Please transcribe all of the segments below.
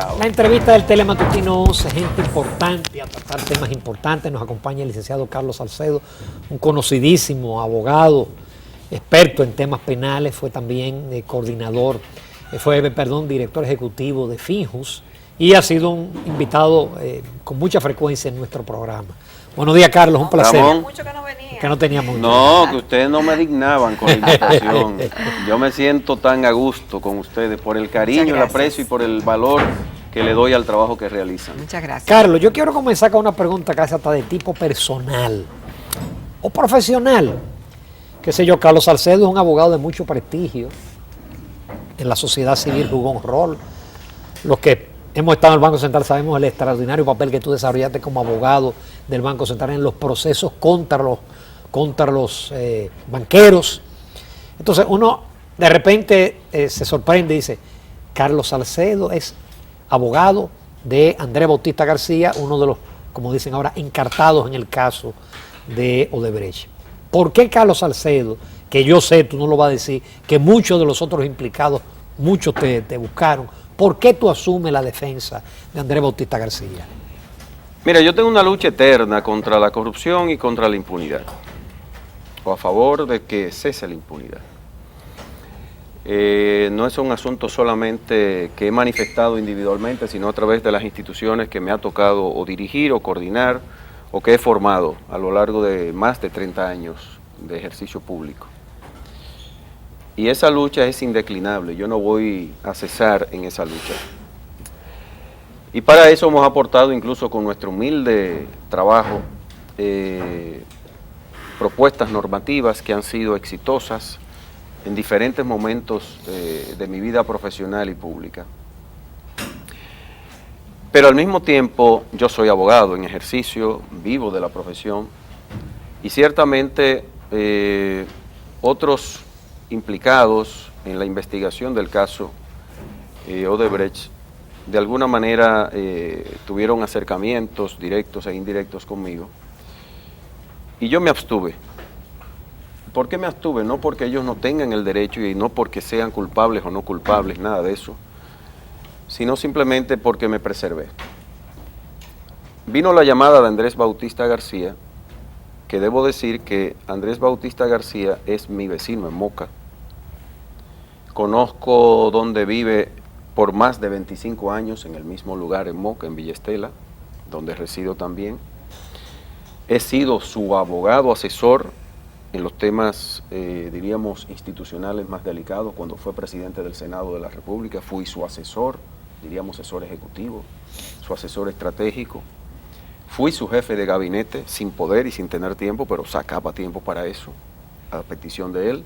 equivocado. La entrevista del Telematutino 11, gente importante, a tratar temas importantes. Nos acompaña el licenciado Carlos Salcedo, un conocidísimo abogado, experto en temas penales, fue también director ejecutivo de Finjus y ha sido un invitado con mucha frecuencia en nuestro programa. Buenos días, Carlos, un placer. Ramón, Mucho que no venía. Que no teníamos. no, que ustedes no me dignaban con la invitación. Yo me siento tan a gusto con ustedes por el cariño, el aprecio y por el valor que le doy al trabajo que realizan. Muchas gracias. Carlos, yo quiero comenzar con una pregunta casi hasta de tipo personal o profesional. Qué sé yo, Carlos Salcedo es un abogado de mucho prestigio. En la sociedad civil jugó un rol. Los que hemos estado en el Banco Central sabemos el extraordinario papel que tú desarrollaste como abogado del Banco Central en los procesos contra los banqueros. Entonces uno de repente se sorprende y dice, Carlos Salcedo es abogado de Andrés Bautista García, uno de los, como dicen ahora, encartados en el caso de Odebrecht. ¿Por qué Carlos Salcedo, que yo sé, tú no lo vas a decir, que muchos de los otros implicados, muchos te buscaron, por qué tú asumes la defensa de Andrés Bautista García? Mira, yo tengo una lucha eterna contra la corrupción y contra la impunidad, o a favor de que cese la impunidad. No es un asunto solamente que he manifestado individualmente, sino a través de las instituciones que me ha tocado o dirigir o coordinar, o que he formado a lo largo de más de 30 años de ejercicio público. Y esa lucha es indeclinable, yo no voy a cesar en esa lucha. Y para eso hemos aportado incluso con nuestro humilde trabajo propuestas normativas que han sido exitosas en diferentes momentos de mi vida profesional y pública. Pero al mismo tiempo yo soy abogado en ejercicio, vivo de la profesión y ciertamente otros implicados en la investigación del caso Odebrecht de alguna manera tuvieron acercamientos directos e indirectos conmigo y yo me abstuve. ¿Por qué me abstuve? No porque ellos no tengan el derecho y no porque sean culpables o no culpables, nada de eso, sino simplemente porque me preservé. Vino la llamada de Andrés Bautista García, que debo decir que Andrés Bautista García es mi vecino en Moca. Conozco dónde vive por más de 25 años en el mismo lugar en Moca, en Villa Estela, donde resido también. He sido su abogado asesor en los temas, diríamos, institucionales más delicados. Cuando fue presidente del Senado de la República, fui su asesor, diríamos asesor ejecutivo, su asesor estratégico. Fui su jefe de gabinete, sin poder y sin tener tiempo, pero sacaba tiempo para eso, a petición de él.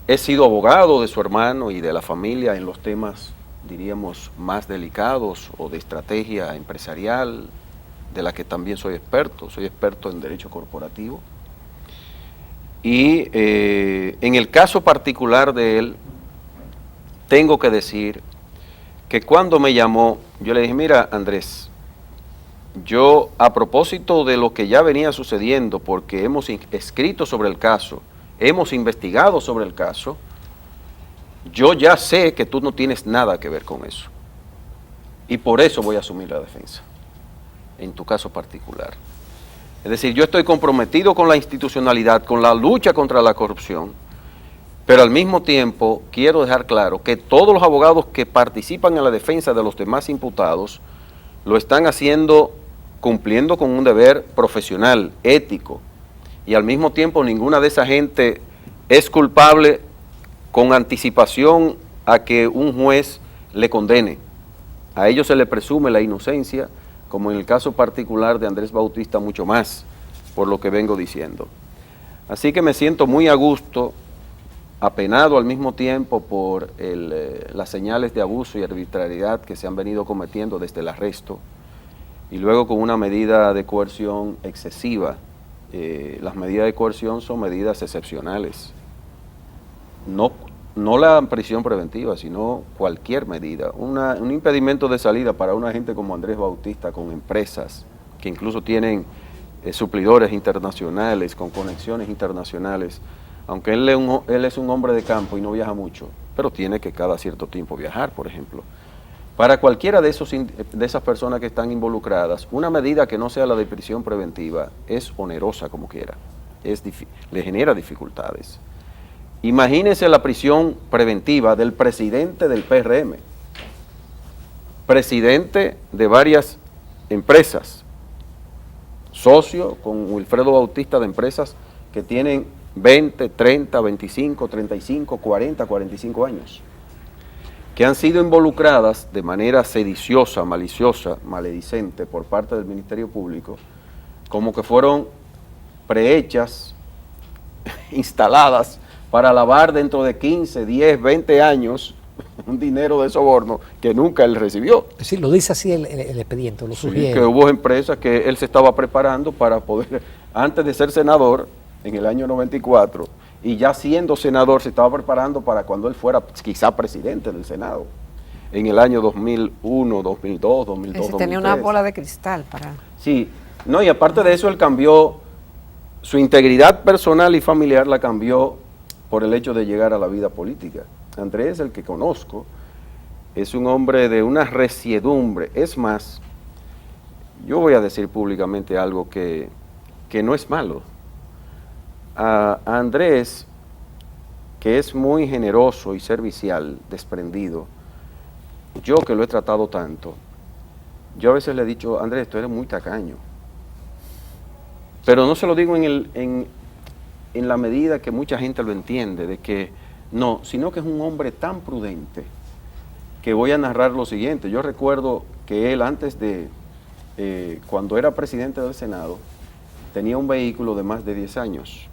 He sido abogado de su hermano y de la familia en los temas, diríamos, más delicados o de estrategia empresarial, de la que también soy experto en derecho corporativo. Y en el caso particular de él, tengo que decir que cuando me llamó, yo le dije, mira Andrés, yo a propósito de lo que ya venía sucediendo, porque hemos escrito sobre el caso, hemos investigado sobre el caso, yo ya sé que tú no tienes nada que ver con eso. Y por eso voy a asumir la defensa, en tu caso particular. Es decir, yo estoy comprometido con la institucionalidad, con la lucha contra la corrupción, pero al mismo tiempo quiero dejar claro que todos los abogados que participan en la defensa de los demás imputados lo están haciendo cumpliendo con un deber profesional, ético, y al mismo tiempo ninguna de esa gente es culpable con anticipación a que un juez le condene. A ellos se le presume la inocencia, como en el caso particular de Andrés Bautista mucho más, por lo que vengo diciendo. Así que me siento muy a gusto, apenado al mismo tiempo por las señales de abuso y arbitrariedad que se han venido cometiendo desde el arresto, y luego con una medida de coerción excesiva. Las medidas de coerción son medidas excepcionales, no la prisión preventiva, sino cualquier medida. Un impedimento de salida para una gente como Andrés Bautista, con empresas que incluso tienen suplidores internacionales, con conexiones internacionales, aunque él es un hombre de campo y no viaja mucho, pero tiene que cada cierto tiempo viajar, por ejemplo. Para cualquiera de esas personas que están involucradas, una medida que no sea la de prisión preventiva es onerosa como quiera, le genera dificultades. Imagínense la prisión preventiva del presidente del PRM, presidente de varias empresas, socio con Wilfredo Bautista de empresas que tienen 20, 30, 25, 35, 40, 45 años, que han sido involucradas de manera sediciosa, maliciosa, maledicente por parte del Ministerio Público, como que fueron prehechas, instaladas para lavar dentro de 15, 10, 20 años un dinero de soborno que nunca él recibió. Es decir, lo dice así el expediente, lo sugiere. Sí, que hubo empresas que él se estaba preparando para poder, antes de ser senador, en el año 94, y ya siendo senador se estaba preparando para cuando él fuera quizá presidente del Senado, en el año 2001, 2002, 2002, 2003. Tenía una bola de cristal para... Sí, no, y aparte de eso él cambió, su integridad personal y familiar la cambió por el hecho de llegar a la vida política. Andrés, el que conozco, es un hombre de una resiedumbre. Es más, yo voy a decir públicamente algo que no es malo. A Andrés, que es muy generoso y servicial, desprendido, yo que lo he tratado tanto, yo a veces le he dicho, Andrés, tú eres muy tacaño. Pero no se lo digo en la medida que mucha gente lo entiende, de que no, sino que es un hombre tan prudente que voy a narrar lo siguiente. Yo recuerdo que él antes de, cuando era presidente del Senado, tenía un vehículo de más de 10 años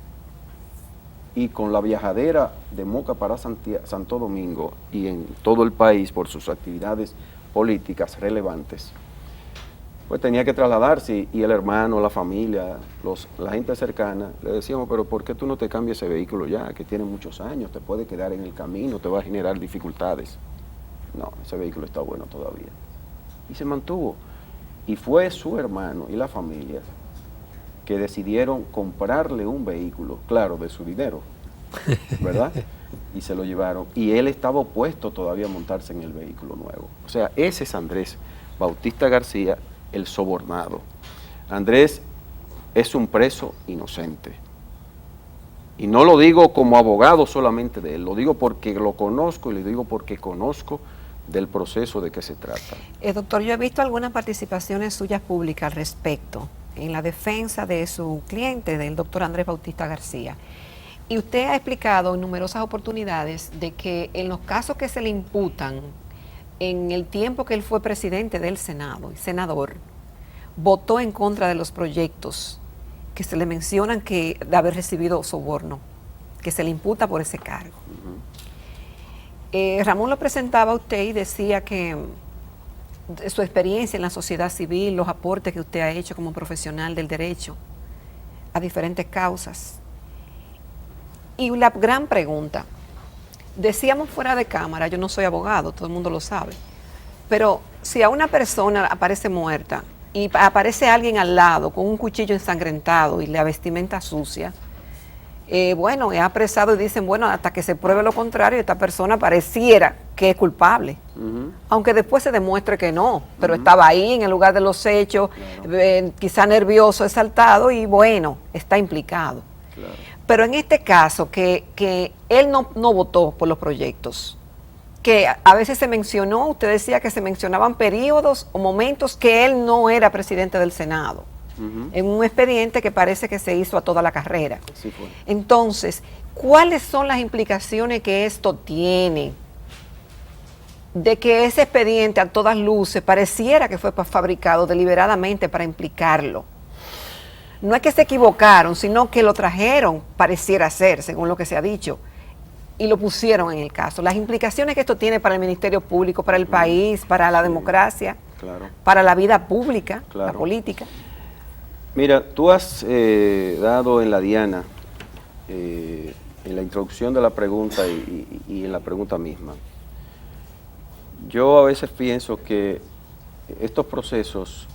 y con la viajadera de Moca para Santo Domingo y en todo el país por sus actividades políticas relevantes, pues tenía que trasladarse y el hermano, la familia, la gente cercana, le decíamos, pero ¿por qué tú no te cambias ese vehículo ya, que tiene muchos años, te puede quedar en el camino, te va a generar dificultades? No, ese vehículo está bueno todavía. Y se mantuvo. Y fue su hermano y la familia que decidieron comprarle un vehículo, claro, de su dinero, ¿verdad? Y se lo llevaron. Y él estaba opuesto todavía a montarse en el vehículo nuevo. O sea, ese es Andrés Bautista García, el sobornado. Andrés es un preso inocente. Y no lo digo como abogado solamente de él, lo digo porque lo conozco y lo digo porque conozco del proceso de que se trata. Doctor, yo he visto algunas participaciones suyas públicas al respecto, en la defensa de su cliente, del doctor Andrés Bautista García. Y usted ha explicado en numerosas oportunidades de que en los casos que se le imputan, en el tiempo que él fue presidente del Senado y senador, votó en contra de los proyectos que se le mencionan que de haber recibido soborno, que se le imputa por ese cargo. Ramón lo presentaba a usted y decía que su experiencia en la sociedad civil, los aportes que usted ha hecho como profesional del derecho a diferentes causas. Y la gran pregunta, decíamos fuera de cámara, yo no soy abogado, todo el mundo lo sabe, pero si a una persona aparece muerta y aparece alguien al lado con un cuchillo ensangrentado y la vestimenta sucia, bueno, es apresado y dicen, bueno, hasta que se pruebe lo contrario, esta persona pareciera que es culpable, aunque después se demuestre que no, pero estaba ahí en el lugar de los hechos, claro, quizá nervioso, exaltado y bueno, está implicado. Claro. Pero en este caso, que él no votó por los proyectos, que a veces se mencionó, usted decía que se mencionaban periodos o momentos que él no era presidente del Senado, en un expediente que parece que se hizo a toda la carrera. Sí fue. Entonces, ¿cuáles son las implicaciones que esto tiene de que ese expediente a todas luces pareciera que fue fabricado deliberadamente para implicarlo? No es que se equivocaron, sino que lo trajeron, pareciera ser, según lo que se ha dicho, y lo pusieron en el caso. Las implicaciones que esto tiene para el Ministerio Público, para el país, para la democracia, claro, para la vida pública, claro, la política. Mira, tú has dado en la diana, en la introducción de la pregunta y en la pregunta misma. Yo a veces pienso que estos procesos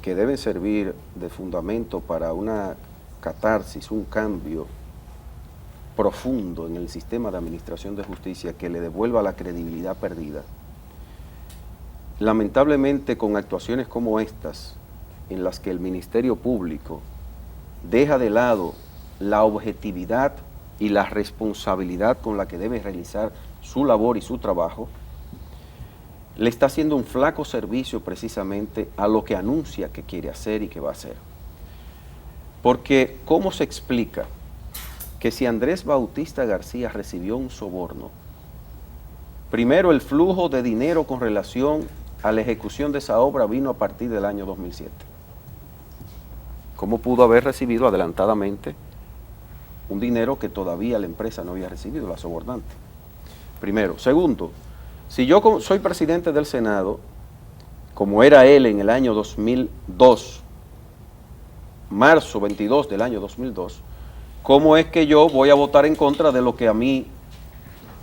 que deben servir de fundamento para una catarsis, un cambio profundo en el sistema de administración de justicia que le devuelva la credibilidad perdida, lamentablemente con actuaciones como estas, en las que el Ministerio Público deja de lado la objetividad y la responsabilidad con la que debe realizar su labor y su trabajo, le está haciendo un flaco servicio precisamente a lo que anuncia que quiere hacer y que va a hacer. Porque, ¿cómo se explica que si Andrés Bautista García recibió un soborno, primero el flujo de dinero con relación a la ejecución de esa obra vino a partir del año 2007? ¿Cómo pudo haber recibido adelantadamente un dinero que todavía la empresa no había recibido, la sobornante? Primero. Segundo, si yo soy presidente del Senado, como era él en el año 2002, marzo 22 del año 2002, ¿cómo es que yo voy a votar en contra de lo que a mí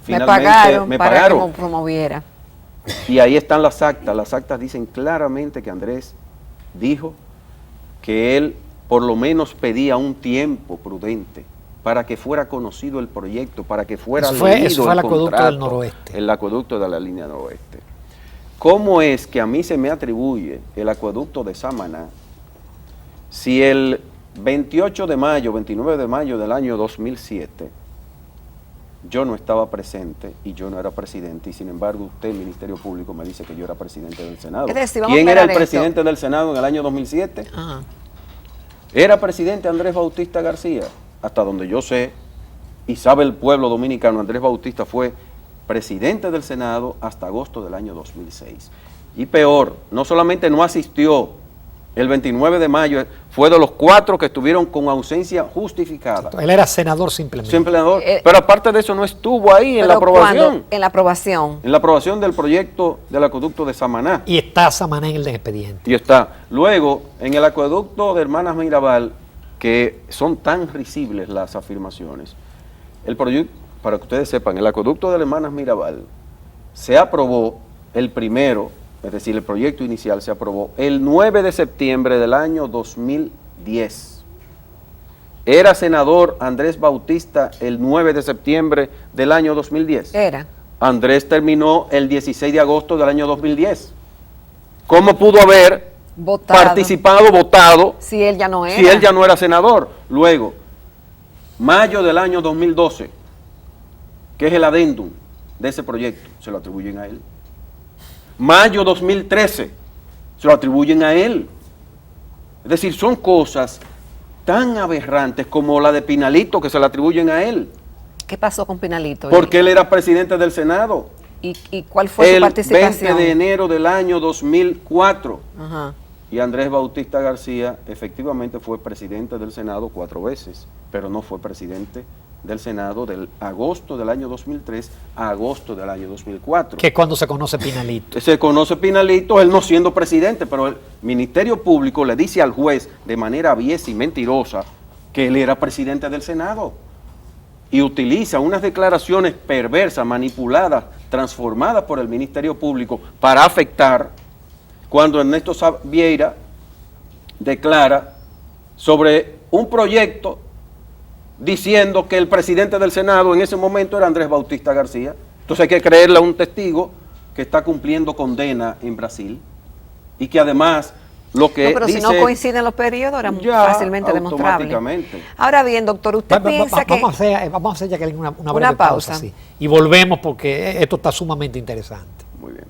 finalmente me pagaron? Para que promoviera. Y ahí están las actas dicen claramente que Andrés dijo que él por lo menos pedía un tiempo prudente para que fuera conocido el proyecto, para que fuera leído eso fue el acueducto contrato, del noroeste. El acueducto de la línea noroeste. ¿Cómo es que a mí se me atribuye el acueducto de Samaná si el 28 de mayo, 29 de mayo del año 2007, yo no estaba presente y yo no era presidente, y sin embargo usted, el Ministerio Público, me dice que yo era presidente del Senado? Es decir, ¿Quién era el presidente del Senado en el año 2007? Ajá. Era presidente Andrés Bautista García. Hasta donde yo sé, y sabe el pueblo dominicano, Andrés Bautista fue presidente del Senado hasta agosto del año 2006. Y peor, no solamente no asistió el 29 de mayo, fue de los 4 que estuvieron con ausencia justificada. Él era senador simplemente. Pero aparte de eso no estuvo ahí en la aprobación. ¿Cuándo? En la aprobación. En la aprobación del proyecto del acueducto de Samaná. Y está Samaná en el expediente. Y está. Luego, en el acueducto de Hermanas Mirabal, que son tan risibles las afirmaciones, el proyecto, para que ustedes sepan, el acueducto de Hermanas Mirabal se aprobó el primero, es decir, el proyecto inicial se aprobó el 9 de septiembre del año 2010. ¿Era senador Andrés Bautista el 9 de septiembre del año 2010? Era. Andrés terminó el 16 de agosto del año 2010. ¿Cómo pudo haber votado, si él ya no era? Si él ya no era senador. Luego, mayo del año 2012, que es el adendum de ese proyecto, se lo atribuyen a él. Mayo 2013, se lo atribuyen a él. Es decir, son cosas tan aberrantes como la de Pinalito que se le atribuyen a él. ¿Qué pasó con Pinalito? Porque él era presidente del Senado. ¿Y cuál fue su participación? El 20 de enero del año 2004. Ajá. Y Andrés Bautista García efectivamente fue presidente del Senado 4 veces, pero no fue presidente del Senado del agosto del año 2003 a agosto del año 2004. Que cuando se conoce Pinalito. Se conoce Pinalito, él no siendo presidente, pero el Ministerio Público le dice al juez de manera aviesa y mentirosa que él era presidente del Senado. Y utiliza unas declaraciones perversas, manipuladas, transformadas por el Ministerio Público para afectar, cuando Ernesto Vieira declara sobre un proyecto diciendo que el presidente del Senado en ese momento era Andrés Bautista García. Entonces hay que creerle a un testigo que está cumpliendo condena en Brasil y que además lo que pero dice, si no coinciden los periodos era fácilmente demostrable. Ahora bien, doctor, usted piensa que... Vamos a hacer ya que una breve pausa. Sí. Y volvemos porque esto está sumamente interesante. Muy bien.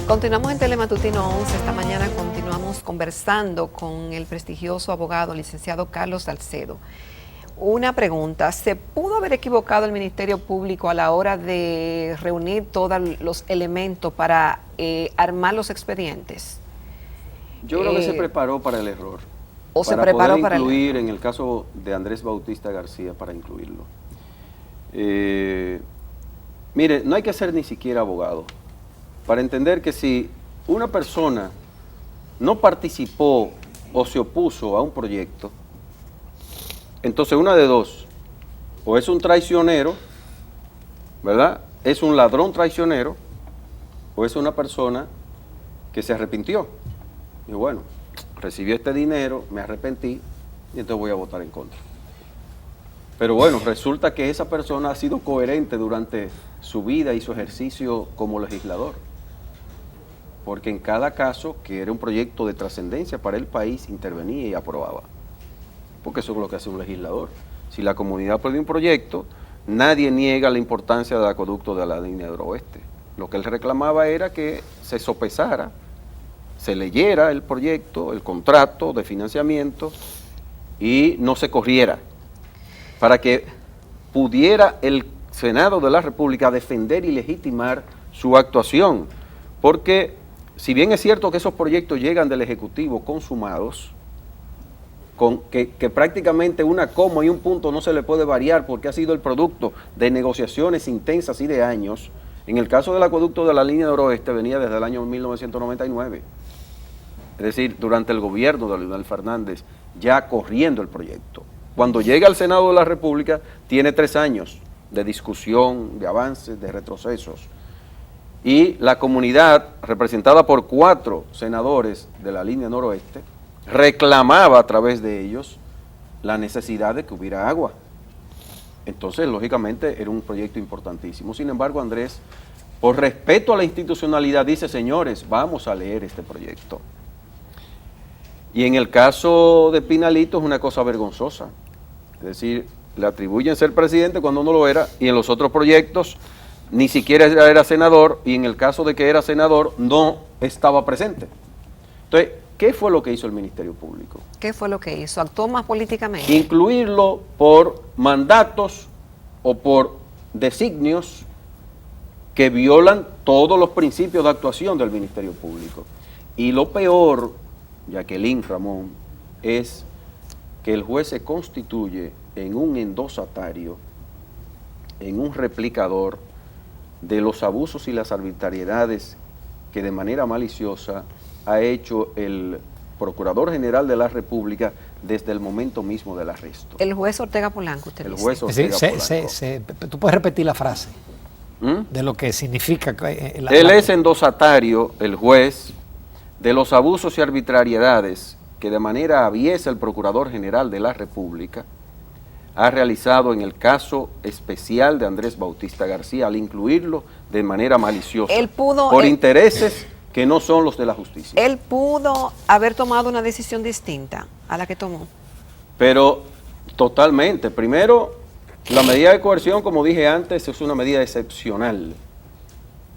Continuamos en Telematutino 11. Esta mañana continuamos conversando con el prestigioso abogado licenciado Carlos Salcedo. Una pregunta, ¿se pudo haber equivocado el Ministerio Público a la hora de reunir todos los elementos para armar los expedientes? Yo creo que se preparó para el error. ¿O se preparó para incluir en el caso de Andrés Bautista García, para incluirlo? Mire, no hay que ser ni siquiera abogado para entender que si una persona no participó o se opuso a un proyecto, entonces una de dos, o es un traicionero, ¿verdad? Es un ladrón traicionero, o es una persona que se arrepintió. Y bueno, recibió este dinero, me arrepentí y entonces voy a votar en contra. Pero bueno, resulta que esa persona ha sido coherente durante su vida y su ejercicio como legislador. Porque en cada caso que era un proyecto de trascendencia para el país, intervenía y aprobaba. Porque eso es lo que hace un legislador. Si la comunidad pide un proyecto, nadie niega la importancia del acueducto de la línea noroeste. Lo que él reclamaba era que se sopesara, se leyera el proyecto, el contrato de financiamiento y no se corriera, para que pudiera el Senado de la República defender y legitimar su actuación. Porque si bien es cierto que esos proyectos llegan del Ejecutivo consumados, que prácticamente una coma y un punto no se le puede variar porque ha sido el producto de negociaciones intensas y de años. En el caso del acueducto de la línea noroeste venía desde el año 1999, es decir, durante el gobierno de Leonel Fernández, ya corriendo el proyecto. Cuando llega al Senado de la República, tiene 3 años de discusión, de avances, de retrocesos. Y la comunidad, representada por 4 senadores de la línea noroeste, reclamaba a través de ellos la necesidad de que hubiera agua. Entonces, lógicamente, era un proyecto importantísimo. Sin embargo, Andrés, por respeto a la institucionalidad, dice, señores, vamos a leer este proyecto. Y en el caso de Pinalito es una cosa vergonzosa. Es decir, le atribuyen ser presidente cuando no lo era, y en los otros proyectos ni siquiera era senador, y en el caso de que era senador no estaba presente. Entonces, ¿qué fue lo que hizo el Ministerio Público? ¿Qué fue lo que hizo? ¿Actuó más políticamente? Incluirlo por mandatos o por designios que violan todos los principios de actuación del Ministerio Público. Y lo peor, Jacqueline, Ramón, es que el juez se constituye en un endosatario, en un replicador de los abusos y las arbitrariedades que de manera maliciosa ha hecho el Procurador General de la República desde el momento mismo del arresto. El juez Ortega Polanco, usted dice. El juez Ortega Polanco. Tú puedes repetir la frase de lo que significa. Él es endosatario, el juez, de los abusos y arbitrariedades que de manera aviesa el Procurador General de la República ha realizado en el caso especial de Andrés Bautista García, al incluirlo de manera maliciosa, por intereses que no son los de la justicia. Él pudo haber tomado una decisión distinta a la que tomó. Pero totalmente. Primero, la medida de coerción, como dije antes, es una medida excepcional.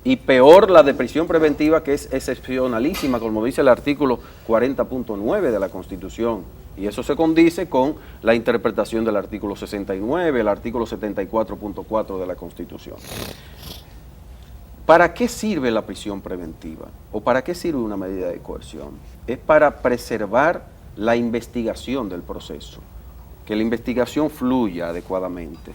Y peor la de prisión preventiva, que es excepcionalísima, como dice el artículo 40.9 de la Constitución. Y eso se condice con la interpretación del artículo 69, el artículo 74.4 de la Constitución. ¿Para qué sirve la prisión preventiva? ¿O para qué sirve una medida de coerción? Es para preservar la investigación del proceso, que la investigación fluya adecuadamente,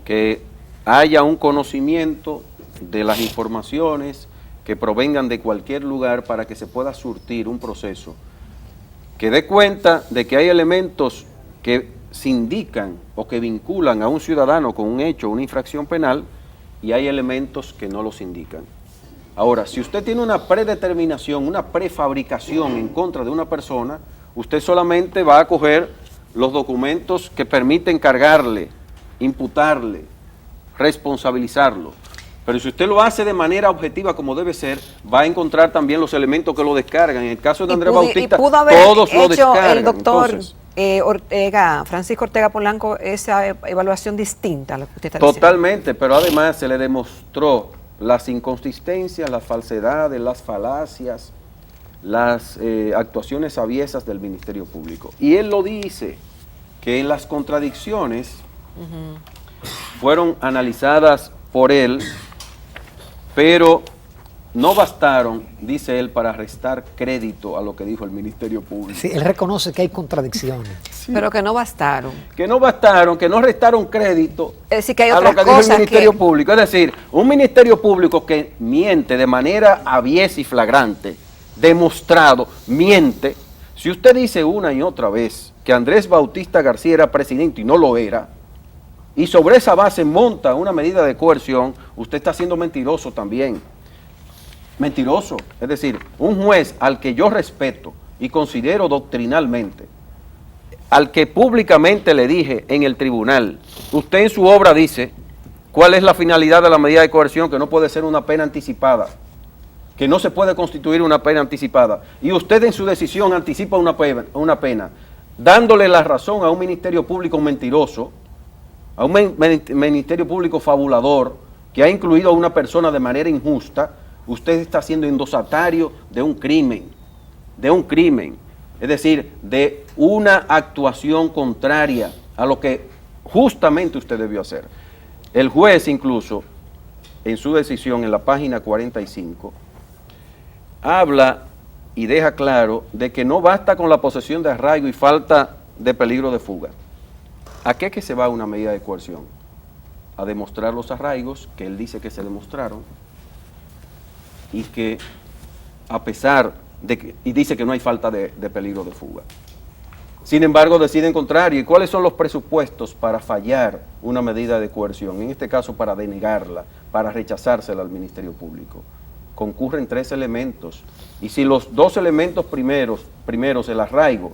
que haya un conocimiento de las informaciones que provengan de cualquier lugar para que se pueda surtir un proceso que dé cuenta de que hay elementos que se indican o que vinculan a un ciudadano con un hecho, una infracción penal, y hay elementos que no los indican. Ahora, si usted tiene una predeterminación, una prefabricación en contra de una persona, usted solamente va a coger los documentos que permiten cargarle, imputarle, responsabilizarlo. Pero si usted lo hace de manera objetiva como debe ser, va a encontrar también los elementos que lo descargan. En el caso de Andrés Bautista, todos lo descargan. El doctor Francisco Ortega Polanco, esa evaluación distinta a lo que usted está diciendo. Totalmente, pero además se le demostró las inconsistencias, las falsedades, las falacias, las actuaciones aviesas del Ministerio Público. Y él lo dice, que en las contradicciones fueron analizadas por él, pero no bastaron, dice él, para restar crédito a lo que dijo el Ministerio Público. Sí, él reconoce que hay contradicciones. Sí. Pero que no bastaron. Que no bastaron, que no restaron crédito es decir, que hay a lo que dijo el Ministerio Público. Es decir, un Ministerio Público que miente de manera aviesa y flagrante, demostrado, miente. Si usted dice una y otra vez que Andrés Bautista García era presidente y no lo era, y sobre esa base monta una medida de coerción, usted está siendo mentiroso también. Mentiroso. Es decir, un juez al que yo respeto y considero doctrinalmente, al que públicamente le dije en el tribunal, usted en su obra dice cuál es la finalidad de la medida de coerción, que no puede ser una pena anticipada, que no se puede constituir una pena anticipada, y usted en su decisión anticipa una pena, dándole la razón a un ministerio público mentiroso, a un ministerio público fabulador, que ha incluido a una persona de manera injusta. Usted está siendo endosatario de un crimen, es decir, de una actuación contraria a lo que justamente usted debió hacer. El juez incluso, en su decisión en la página 45, habla y deja claro de que no basta con la posesión de arraigo y falta de peligro de fuga. ¿A qué es que se va una medida de coerción? A demostrar los arraigos que él dice que se demostraron y que a pesar de que, y dice que no hay falta de peligro de fuga. Sin embargo, deciden contrario. ¿Y cuáles son los presupuestos para fallar una medida de coerción? En este caso, para denegarla, para rechazársela al Ministerio Público. Concurren 3 elementos. Y si los 2 elementos primeros, el arraigo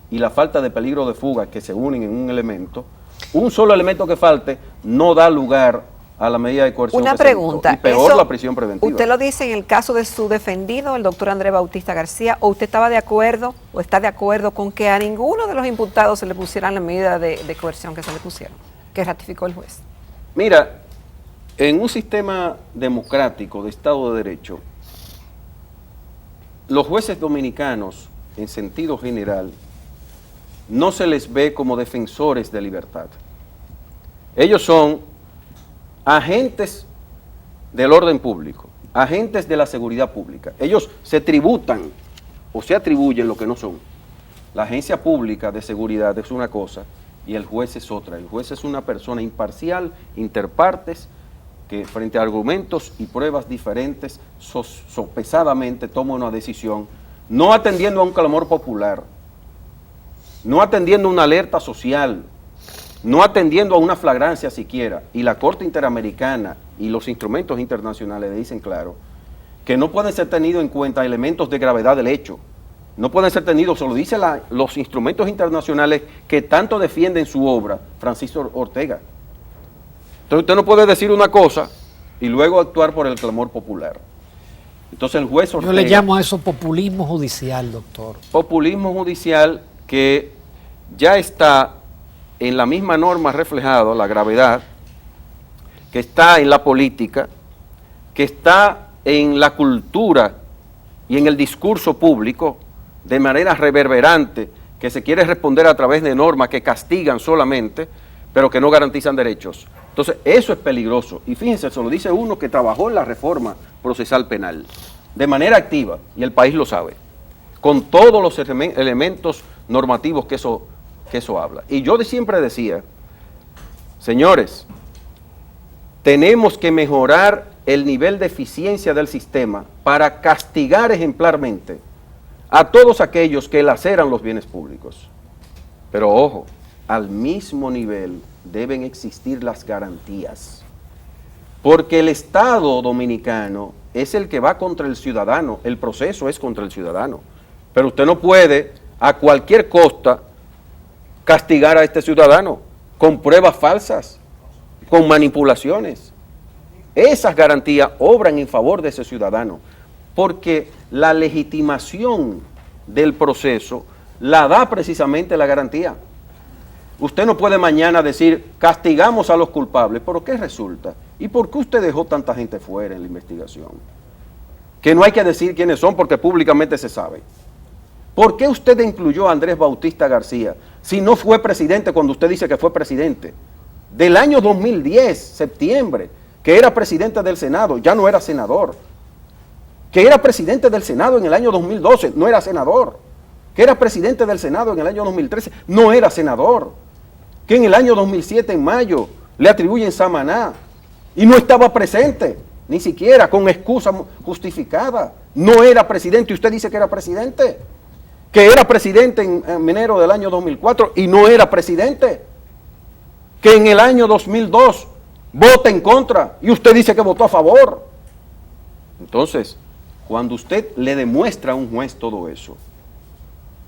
y la falta de peligro de fuga, que se unen en un elemento, un solo elemento que falte no da lugar a la medida de coerción. Una pregunta. Y peor, la prisión preventiva. ¿Usted lo dice en el caso de su defendido, el doctor Andrés Bautista García, o usted estaba de acuerdo o está de acuerdo con que a ninguno de los imputados se le pusieran la medida de coerción que se le pusieron, que ratificó el juez? Mira, en un sistema democrático de Estado de Derecho, los jueces dominicanos, en sentido general, no se les ve como defensores de libertad. Ellos son agentes del orden público, agentes de la seguridad pública. Ellos se tributan o se atribuyen lo que no son. La agencia pública de seguridad es una cosa y el juez es otra. El juez es una persona imparcial, interpartes, que frente a argumentos y pruebas diferentes, sopesadamente toma una decisión, no atendiendo a un clamor popular, no atendiendo a una alerta social, no atendiendo a una flagrancia siquiera. Y la Corte Interamericana y los instrumentos internacionales le dicen claro que no pueden ser tenidos en cuenta elementos de gravedad del hecho. No pueden ser tenidos, se lo dicen los instrumentos internacionales que tanto defienden su obra, Francisco Ortega. Entonces usted no puede decir una cosa y luego actuar por el clamor popular. Entonces el juez Ortega... Yo le llamo a eso populismo judicial, doctor. Populismo judicial que ya está en la misma norma reflejado, la gravedad, que está en la política, que está en la cultura y en el discurso público, de manera reverberante, que se quiere responder a través de normas que castigan solamente, pero que no garantizan derechos. Entonces, eso es peligroso. Y fíjense, se lo dice uno que trabajó en la reforma procesal penal, de manera activa, y el país lo sabe, con todos los elementos normativos que eso habla. Y yo siempre decía, señores, tenemos que mejorar el nivel de eficiencia del sistema para castigar ejemplarmente a todos aquellos que laceran los bienes públicos. Pero ojo, al mismo nivel deben existir las garantías, porque el Estado dominicano es el que va contra el ciudadano, el proceso es contra el ciudadano, pero usted no puede a cualquier costa castigar a este ciudadano con pruebas falsas, con manipulaciones. Esas garantías obran en favor de ese ciudadano, porque la legitimación del proceso la da precisamente la garantía. Usted no puede mañana decir, castigamos a los culpables, ¿pero qué resulta? ¿Y por qué usted dejó tanta gente fuera en la investigación? Que no hay que decir quiénes son porque públicamente se sabe. ¿Por qué usted incluyó a Andrés Bautista García si no fue presidente cuando usted dice que fue presidente? Del año 2010, septiembre, que era presidente del Senado, ya no era senador. Que era presidente del Senado en el año 2012, no era senador. Que era presidente del Senado en el año 2013, no era senador. Que en el año 2007, en mayo, le atribuyen Samaná y no estaba presente, ni siquiera con excusa justificada. No era presidente y usted dice que era presidente. Que era presidente en enero del año 2004 y no era presidente. Que en el año 2002 vota en contra y usted dice que votó a favor. Entonces, cuando usted le demuestra a un juez todo eso,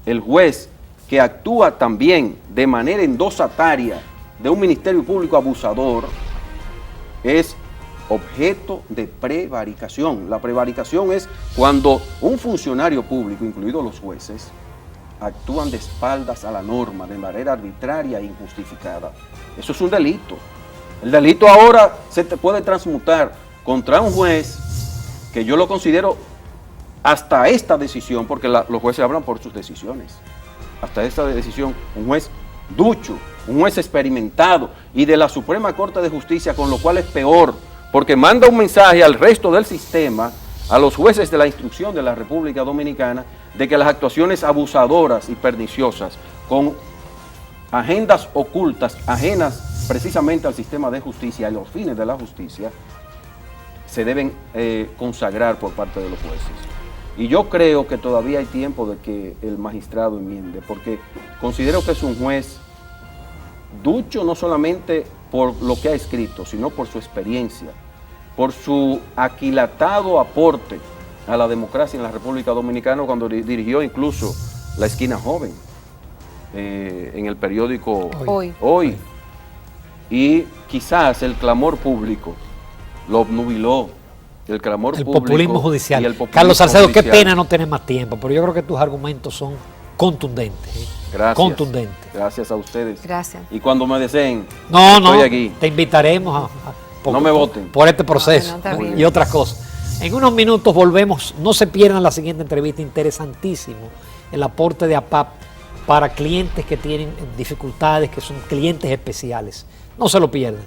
el juez que actúa también de manera endosataria de un ministerio público abusador es objeto de prevaricación. La prevaricación es cuando un funcionario público, incluidos los jueces, actúan de espaldas a la norma de manera arbitraria e injustificada. Eso es un delito. El delito ahora se te puede transmutar contra un juez que yo lo considero hasta esta decisión, porque los jueces hablan por sus decisiones. Hasta esta decisión, un juez ducho, un juez experimentado y de la Suprema Corte de Justicia, con lo cual es peor, porque manda un mensaje al resto del sistema, a los jueces de la instrucción de la República Dominicana, de que las actuaciones abusadoras y perniciosas con agendas ocultas, ajenas precisamente al sistema de justicia y a los fines de la justicia, se deben consagrar por parte de los jueces. Y yo creo que todavía hay tiempo de que el magistrado enmiende, porque considero que es un juez ducho no solamente por lo que ha escrito, sino por su experiencia, por su aquilatado aporte a la democracia en la República Dominicana, cuando dirigió incluso La Esquina Joven en el periódico Hoy. Y quizás el clamor público lo obnubiló. El clamor público populismo judicial. Y el populismo Carlos Salcedo, judicial. qué pena no tener más tiempo, pero yo creo que tus argumentos son contundentes. Gracias. Contundentes. Gracias a ustedes. Gracias. Y cuando me deseen, No, estoy aquí. te invitaremos No me voten. por este proceso No, está bien. y otras cosas. En unos minutos volvemos, no se pierdan la siguiente entrevista, interesantísimo, el aporte de APAP para clientes que tienen dificultades, que son clientes especiales. No se lo pierdan.